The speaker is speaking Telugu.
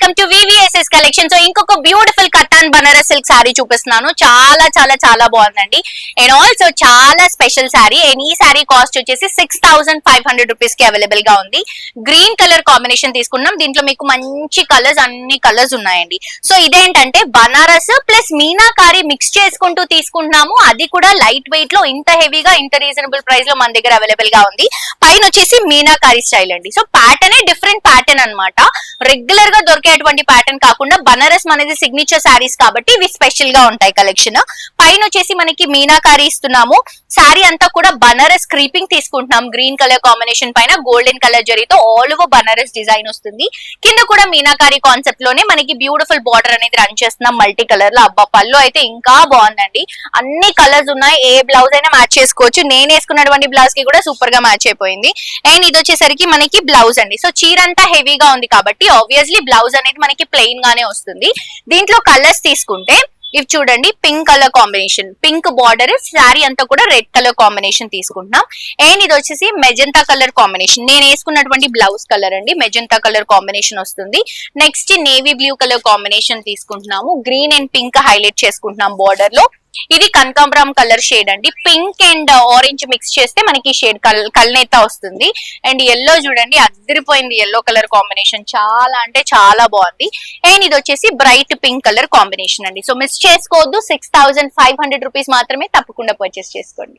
Welcome to VVSS collection. So ఇంకొక బ్యూటిఫుల్ కట్టాన్ బనారస్ సిల్క్ శారీ చూపిస్తున్నాను. చాలా చాలా చాలా బాగుందండి. అండ్ ఆల్సో చాలా స్పెషల్ శారీ. అండ్ ఈ శారీ కాస్ట్ వచ్చేసి 6500 రూపీస్ కి అవైలబుల్ గా ఉంది. గ్రీన్ కలర్ కాంబినేషన్ తీసుకున్నాం. దీంట్లో మీకు మంచి కలర్స్, అన్ని కలర్స్ ఉన్నాయండి. సో ఇదేంటంటే బనారస్ ప్లస్ మీనాకారి మిక్స్ చేసుకుంటూ తీసుకుంటున్నాము. అది కూడా లైట్ వెయిట్ లో, ఇంత హెవీగా, ఇంత రీజనబుల్ ప్రైస్ లో మన దగ్గర అవైలబుల్ గా ఉంది. పైన వచ్చేసి మీనాకారి స్టైల్ అండి. సో ప్యాటర్న్ డిఫరెంట్ ప్యాటర్న్ అన్నమాట. రెగ్యులర్ గా దొరికేటువంటి ప్యాటర్న్ కాకుండా బనారస్ మనది సిగ్నేచర్ శారీస్ కాబట్టి ఇవి స్పెషల్ గా ఉంటాయి కలెక్షన్. పైన వచ్చేసి మనకి మీనాకారి ఇస్తున్నాము. శారీ అంతా కూడా బనారస్ క్రీపింగ్ తీసుకుంటున్నాం. గ్రీన్ కలర్ కాంబినేషన్ పైన గోల్డెన్ కలర్ జరీతో ఆల్ ఓవర్ బనారస్ డిజైన్ వస్తుంది. కింద కూడా మీనాకారి కాన్సెప్ట్ లోనే మనకి బ్యూటిఫుల్ బార్డర్ అనేది రన్ చేస్తున్నాం మల్టీ కలర్ లో. అబ్బా, పళ్ళు అయితే ఇంకా బాగుందండి. అన్ని కలర్స్ ఉన్నాయి. ఏ బ్లౌజ్ అయినా మ్యాచ్ చేసుకోవచ్చు. నేను వేసుకున్నటువంటి బ్లౌజ్ కి కూడా సూపర్ గా మ్యాచ్ అయిపోయింది. అండ్ ఇది వచ్చేసరికి మనకి బ్లౌజ్ అండి. సో చీర అంతా హెవీగా ఉంది కాబట్టి ఆబ్వియస్లీ బ్లౌజ్ అనేది మనకి ప్లెయిన్ గానే వస్తుంది. దీంట్లో కలర్స్ తీసుకుంటే ఇవి చూడండి, pink colour combination, pink border, sari అంతా కూడా రెడ్ కలర్ కాంబినేషన్ తీసుకుంటున్నాం. అండ్ ఇది వచ్చేసి మెజెంటా కలర్ కాంబినేషన్. నేను వేసుకున్నటువంటి బ్లౌజ్ కలర్ అండి, మెజెంటా కలర్ కాంబినేషన్ వస్తుంది. Next navy blue colour combination తీసుకుంటున్నాము. గ్రీన్ అండ్ పింక్ హైలైట్ చేసుకుంటున్నాం బార్డర్ లో. ఇది కనకాంబరం కలర్ షేడ్ అండి. పింక్ అండ్ ఆరెంజ్ మిక్స్ చేస్తే మనకి షేడ్ కల్నేత వస్తుంది. అండ్ ఎల్లో చూడండి, అదిరిపోయింది. ఎల్లో కలర్ కాంబినేషన్ చాలా అంటే చాలా బాగుంది. అండ్ ఇది వచ్చేసి బ్రైట్ పింక్ కలర్ కాంబినేషన్ అండి. సో మిస్ చేసుకోవద్దు. 6500 రూపీస్ మాత్రమే, తప్పకుండా పర్చేస్ చేసుకోండి.